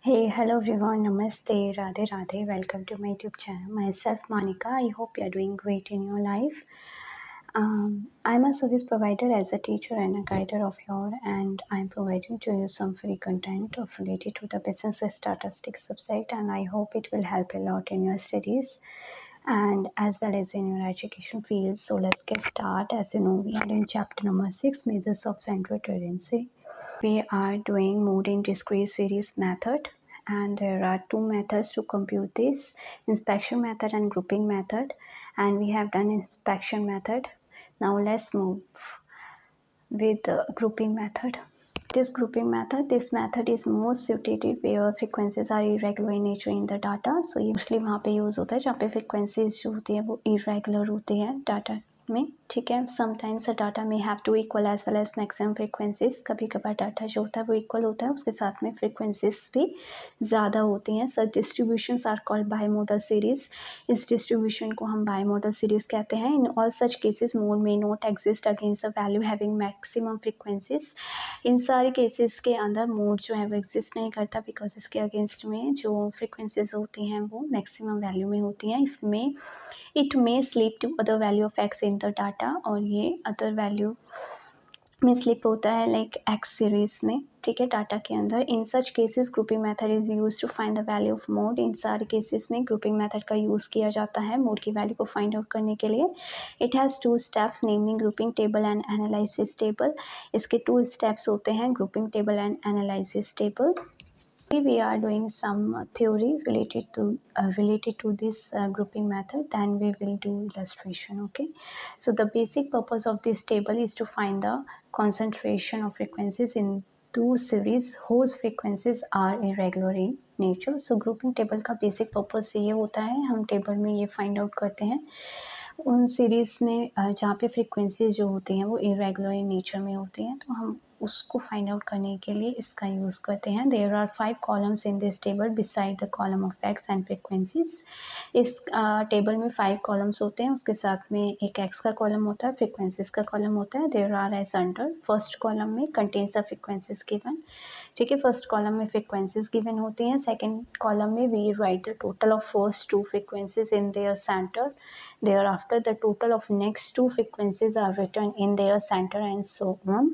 Hey, hello everyone, Namaste, Radhe Radhe. Welcome to my YouTube channel. Myself, Monica. I hope you are doing great in your life. I'm a service provider as a teacher and a guider of your, and I'm providing to you some free content of related to the business statistics subject, and I hope it will help a lot in your studies and as well as in your education field. So let's get started. As you know, we are in chapter number 6, Measures of Central Tendency. We are doing mode in discrete series method, and there are two methods to compute this: inspection method and grouping method, and we have done inspection method. Now let's move with the grouping method. This method is most suited where frequencies are irregular in nature in the data. So ये mostly वहाँ पे use होता है जहाँ पे frequencies जो होती है वो irregular होती है डाटा में, ठीक है. समटाइम्स डाटा में have to equal as well as maximum frequencies. कभी कभार डाटा जो होता है वो इक्वल होता है, उसके साथ में फ्रिक्वेंसीज भी ज़्यादा होती हैं. Such distributions are called bimodal series. इस डिस्ट्रीब्यूशन को हम बाईमोडल सीरीज कहते हैं. In all such cases mode में not exist against the value having maximum frequencies. इन सारे केसेस के अंदर मोड जो है वो एग्जिस्ट नहीं करता बिकॉज इसके अगेंस्ट में जो फ्रिक्वेंसीज होती हैं वो मैक्सिमम वैल्यू में होती हैं. It may slip to other value of x in the data, और ये अदर वैल्यू में स्लिप होता है लाइक एक्स सीरीज में, ठीक है, डाटा के अंदर. In such cases grouping method is use to find the value of mode. इन सारे केसेस में ग्रुपिंग मेथड का यूज़ किया जाता है मोड की वैल्यू को फाइंड आउट करने के लिए. It has two steps namely grouping table and analysis table. इसके टू स्टेप्स होते हैं, grouping table and analysis table. We are doing some theory related to this grouping method, then we will do illustration. Okay, so the basic purpose of this table is to find the concentration of frequencies in two series whose frequencies are irregular in nature. So grouping table का basic purpose ये होता है, हम table में ये find out करते हैं उन सीरीज़ में जहाँ पे फ्रिक्वेंसीज जो होती हैं वो इरेगुलर इन नेचर में होती हैं, तो हम उसको फाइंड आउट करने के लिए इसका यूज़ करते हैं. There are 5 columns in this table beside the column of x and frequencies. इस टेबल में 5 कॉलम्स होते हैं, उसके साथ में एक एक्स का कॉलम होता है, फ्रिक्वेंसीज का कॉलम होता है. There are as under. First column में कंटेन्स द फ्रिक्वेंसीज गिवन, ठीक है. फर्स्ट कॉलम में फ्रिक्वेंसीज गिवन होती हैं. सेकेंड कॉलम में we write the total of first two frequencies in their centre. Thereafter, the total of next two frequencies are written in their center and so on.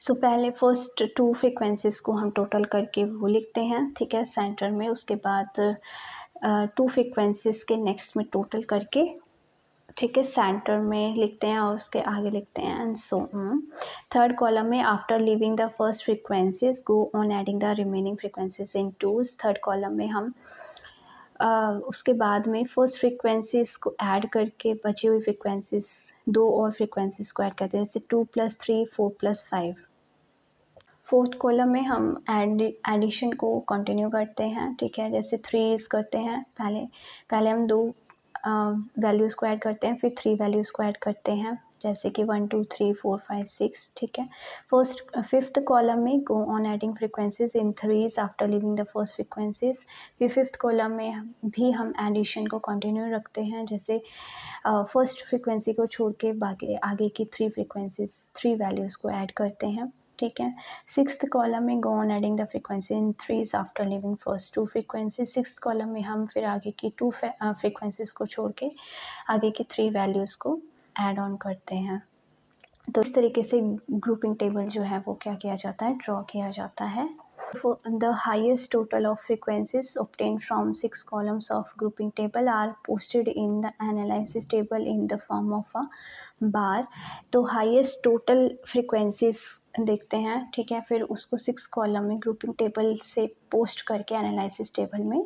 So पहले first two frequencies को हम total करके वो लिखते हैं, ठीक है, centre में. उसके बाद टू फ्रिक्वेंसीज के नेक्स्ट में टोटल करके, ठीक है, सेंटर में लिखते हैं और उसके आगे लिखते हैं and so on. Third column में after leaving the first frequencies go on adding the remaining frequencies in twos. Third column में हम उसके बाद में फर्स्ट फ्रिक्वेंसीज को ऐड करके बची हुई फ्रिक्वेंसीज, दो और फ्रिक्वेंसीज को ऐड करते हैं, जैसे 2 + 3 4 + 5. फोर्थ कॉलम में हम एडिशन को कंटिन्यू करते हैं, ठीक है, जैसे 3 करते हैं. पहले हम दो वैल्यूज़ को ऐड करते हैं, फिर 3 वैल्यूज़ को ऐड करते हैं, जैसे कि 1 2 3 4 5 6, ठीक है. फिफ्थ कॉलम में go on adding frequencies in threes after living the first frequencies. फिर फिफ्थ कॉलम में भी हम एडिशन को कंटिन्यू रखते हैं, जैसे फर्स्ट फ्रिक्वेंसी को छोड़ के बाकी आगे की 3 वैल्यूज़ को ऐड करते हैं, ठीक है. सिक्स्थ कॉलम में go on adding the frequency in threes after leaving first two frequency. Sixth column में हम फिर आगे की 2 फ्रिक्वेंसीज को छोड़ के आगे की 3 वैल्यूज़ को ऐड ऑन करते हैं. तो इस तरीके से ग्रुपिंग टेबल जो है वो क्या किया जाता है, ड्रॉ किया जाता है. The highest total of frequencies obtained from 6 columns of grouping table are posted in the analysis table in the form of a bar. तो highest total frequencies देखते हैं, ठीक है, फिर उसको 6 कॉलम में ग्रुपिंग टेबल से पोस्ट करके एनालिसिस टेबल में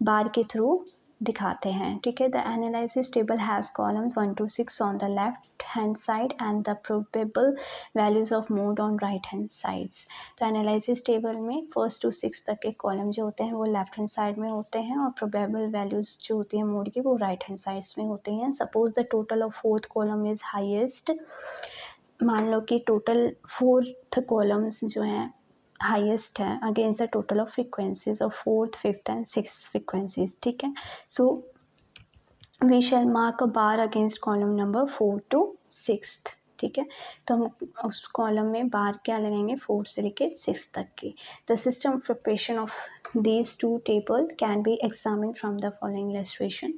बार के थ्रू दिखाते हैं, ठीक है. The analysis table has columns 1 to 6 on the left hand side and the probable values of mode on right hand sides. तो एनालिसिस टेबल में 1 to 6 तक के कॉलम जो होते हैं वो लेफ्ट हैंड साइड में होते हैं और प्रोबेबल वैल्यूज़ जो होती हैं मोड की वो राइट हैंड साइड्स में होती हैं. Suppose the total of fourth column is highest. मान लो कि टोटल फोर्थ कॉलम्स जो हैं हाईएस्ट है against the total of frequencies of fourth, fifth and sixth frequencies, ठीक है. So we shall mark a bar against column number 4 to 6. ठीक है। तो हम उस कॉलम में बार क्या लगाएंगे, 4 से लेके 6 तक की। The system preparation of these two table can be examine from the following illustration.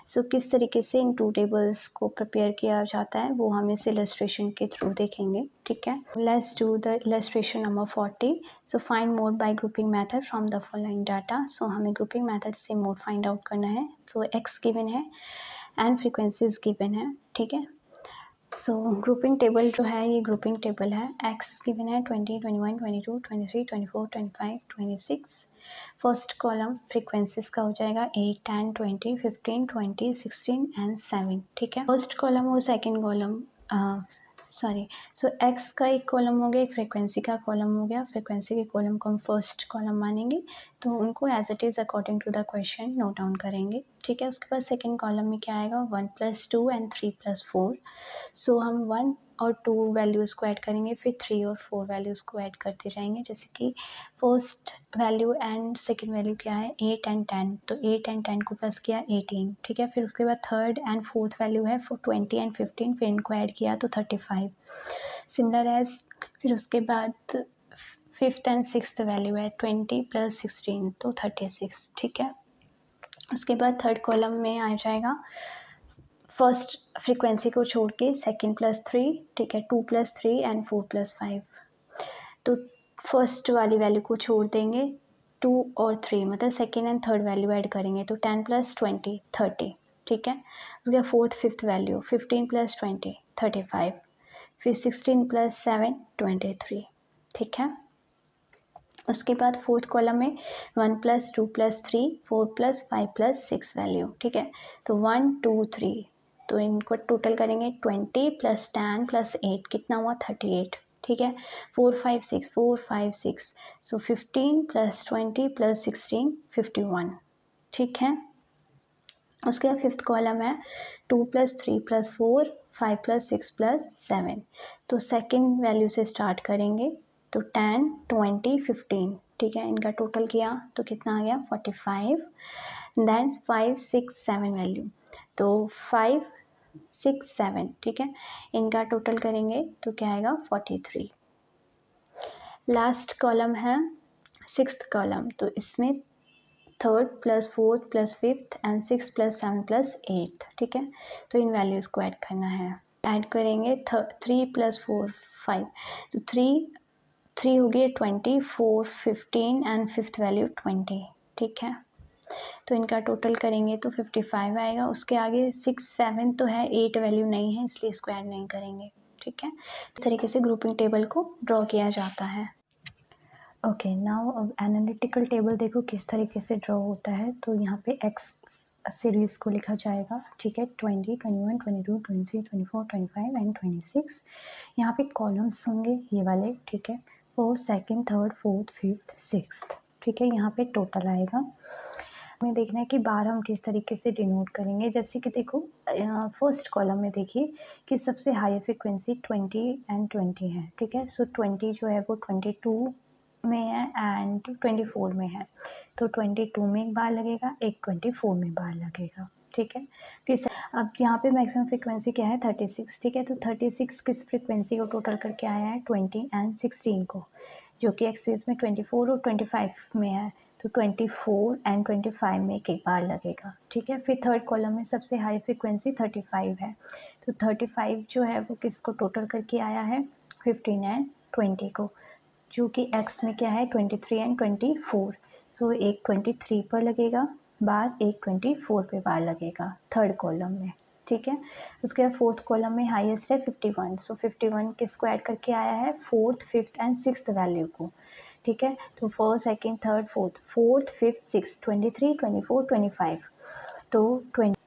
So किस तरीके से इन 2 टेबल्स को प्रिपेयर किया जाता है वो हम इस इलस्ट्रेशन के थ्रू देखेंगे, ठीक है। Let's do the illustration number 40। So find mode by grouping method from the following data. So हमें ग्रुपिंग मेथड से मोड फाइंड आउट करना है। सो एक्स गिवन है एंड फ्रीक्वेंसीज गिवन है, ठीक है। सो ग्रुपिंग टेबल जो है ये ग्रुपिंग टेबल है। एक्स गिवन है 20, 21, 22, 23, 24, 25, 26। फर्स्ट कॉलम फ्रीक्वेंसीज का हो जाएगा 8, 10, 20, 15, 20, 16 एंड 7, ठीक है। फर्स्ट कॉलम और सेकेंड कॉलम सो एक्स का एक कॉलम हो गया, एक फ्रीक्वेंसी का कॉलम हो गया। फ्रीक्वेंसी के कॉलम को हम फर्स्ट कॉलम मानेंगे, तो उनको as it is according to the question note down करेंगे, ठीक है। उसके बाद सेकेंड कॉलम में क्या आएगा, 1 + 2 एंड 3 + 4। सो हम 1 और 2 वैल्यूज़ को ऐड करेंगे, फिर 3 और 4 वैल्यूज़ को ऐड करते जाएंगे। जैसे कि first value and second value क्या है, 8 एंड 10, तो 8 एंड 10 को प्लस किया 18, ठीक है। फिर उसके बाद थर्ड एंड फोर्थ वैल्यू है 20 एंड 15, फिर इनको ऐड किया तो 35। सिमिलर एज फिर उसके बाद फिफ्थ एंड सिक्स्थ वैल्यू है 20 + 16, तो 36, ठीक है। उसके बाद थर्ड कॉलम में आ जाएगा फर्स्ट फ्रीक्वेंसी को छोड़ के सेकेंड +3, ठीक है, 2 + 3 एंड 4 + 5। तो फर्स्ट वाली वैल्यू को छोड़ देंगे, 2 और 3 मतलब second and third value add करेंगे, तो 10 + 20 30, ठीक है। उसके बाद फोर्थ फिफ्थ वैल्यू 15 + 20 35, फिर 16 + 7 23, ठीक है। उसके बाद फोर्थ कॉलम में 1 + 2 + 3 4 + 5 + 6 वैल्यू, ठीक है। तो 1 2 3, तो इनको टोटल करेंगे 20 + 10 + 8 कितना हुआ 38, ठीक है। 4 5 6 4 5 6, सो 15 + 20 + 16 51, ठीक है। उसके बाद फिफ्थ कॉलम है 2 + 3 + 4 5 + 6 + 7, तो सेकेंड वैल्यू से स्टार्ट करेंगे, तो 10 20 15, ठीक है। इनका टोटल किया तो कितना आ गया 45। देन 5 6 7 वैल्यू, तो 5 6 7, ठीक है। इनका टोटल करेंगे तो क्या आएगा 43। लास्ट कॉलम है सिक्स्थ कॉलम, तो इसमें थर्ड + फोर्थ + फिफ्थ एंड 6 + 7 + 8, ठीक है। तो इन वैल्यूज़ को ऐड करना है। ऐड करेंगे 3 + 4 5, तो 3 हो गई 20 4 15 एंड फिफ्थ वैल्यू 20, ठीक है। तो इनका टोटल करेंगे तो 55 आएगा। उसके आगे 6 7 तो है, 8 वैल्यू नहीं है, इसलिए इसको ऐड नहीं करेंगे, ठीक है। इस तरीके से ग्रुपिंग टेबल को ड्रॉ किया जाता है। ओके, नाउ अब एनालिटिकल टेबल देखो किस तरीके से ड्रॉ होता है। तो यहाँ पे एक्स सीरीज़ को लिखा जाएगा, ठीक है। 20 21 22 23 24 25 एंड 26। यहाँ पे कॉलम्स होंगे ये वाले, ठीक है। First second third fourth fifth sixth, ठीक है। यहाँ पे टोटल आएगा। हमें देखना है कि बार हम किस तरीके से डिनोट करेंगे। जैसे कि देखो फर्स्ट कॉलम में देखिए कि सबसे हाई फ्रिक्वेंसी 20 एंड 20 है, ठीक है। सो 20 जो है वो 22 में है एंड 24 में है, तो 22 में एक बार लगेगा, एक 24 में बार लगेगा, ठीक है। फिर अब यहाँ पे मैक्सिमम फ्रिक्वेंसी क्या है 36, ठीक है। तो 36 किस फ्रिक्वेंसी को टोटल करके आया है 20 एंड 16 को, जो कि एक्सिस में 24 और 25 में है, तो 24 एंड 25 में एक बार लगेगा, ठीक है। फिर थर्ड कॉलम में सबसे हाई फ्रिक्वेंसी 35 है, तो 35 जो है वो किसको टोटल करके आया है 15 एंड 20 को, जो कि एक्स में क्या है 23 एंड 24, सो एक 23 पर लगेगा बार, एक 24 पे बार लगेगा थर्ड कॉलम में, ठीक है। उसके बाद फोर्थ कॉलम में हाईएस्ट है 51, सो 51 किसको ऐड करके आया है fourth fifth and sixth value को, ठीक है। तो first second third fourth fifth six 23 24 25, तो 23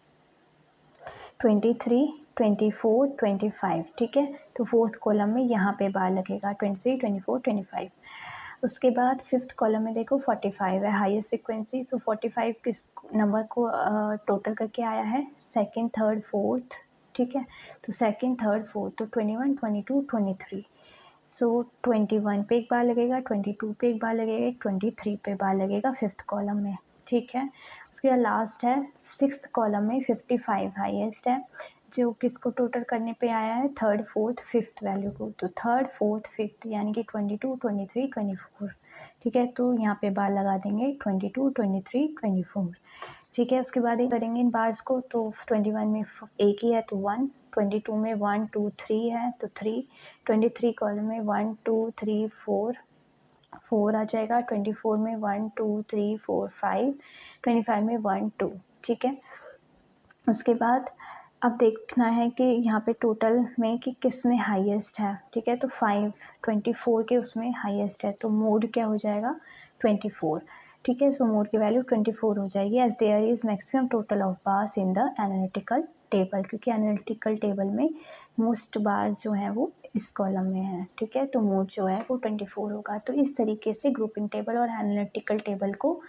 24 25, ठीक है। तो फोर्थ कॉलम में यहाँ पे बार लगेगा 23 24 25। उसके बाद फिफ्थ कॉलम में देखो 45 है हाईएस्ट फ्रिक्वेंसी, सो 45 किस नंबर को टोटल करके आया है सेकंड थर्ड फोर्थ, ठीक है। तो सेकंड थर्ड फोर्थ, तो 21 22 23, सो 21 पे एक बार लगेगा, 22 पे एक बार लगेगा, 23 पे बार लगेगा फिफ्थ कॉलम में, ठीक है। उसके बाद लास्ट है सिक्स्थ कॉलम में 55 हाईएस्ट है जो किसको टोटल करने पे आया है, थर्ड फोर्थ फिफ्थ वैल्यू को। तो थर्ड फोर्थ फिफ्थ यानी कि 22 23 24, ठीक है। तो यहाँ पे बार लगा देंगे 22 23 24, ठीक है। उसके बाद ये करेंगे इन बार्स को। तो 21 में एक ही है तो 1, 22 में 1 2 3 है तो 3, 23 कॉलम में 1 2 3 4 आ जाएगा, 24 में 1 2 3 4 5, 25 में 1 2, ठीक है। उसके बाद अब देखना है कि यहाँ पे टोटल में कि किस में हाईएस्ट है, ठीक है। तो 5 24 के उसमें हाईएस्ट है तो मोड क्या हो जाएगा, 24, ठीक है। सो मोड की वैल्यू 24 हो जाएगी, as there is maximum total of bars in the analytical table, क्योंकि एनालिटिकल टेबल में मोस्ट बार जो है वो इस कॉलम में है, ठीक है। तो मोड जो है वो 24 होगा। तो इस तरीके से ग्रुपिंग टेबल और एनालिटिकल टेबल को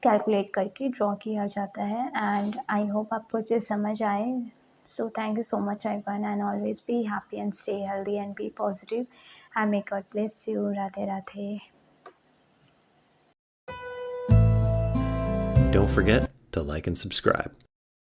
कैलकुलेट करके ड्रॉ किया जाता है। एंड आई होप आपको ये समझ आए। So thank you so much everyone, and always be happy and stay healthy and be positive, and may God bless you. Radhe Radhe. Don't forget to like and subscribe.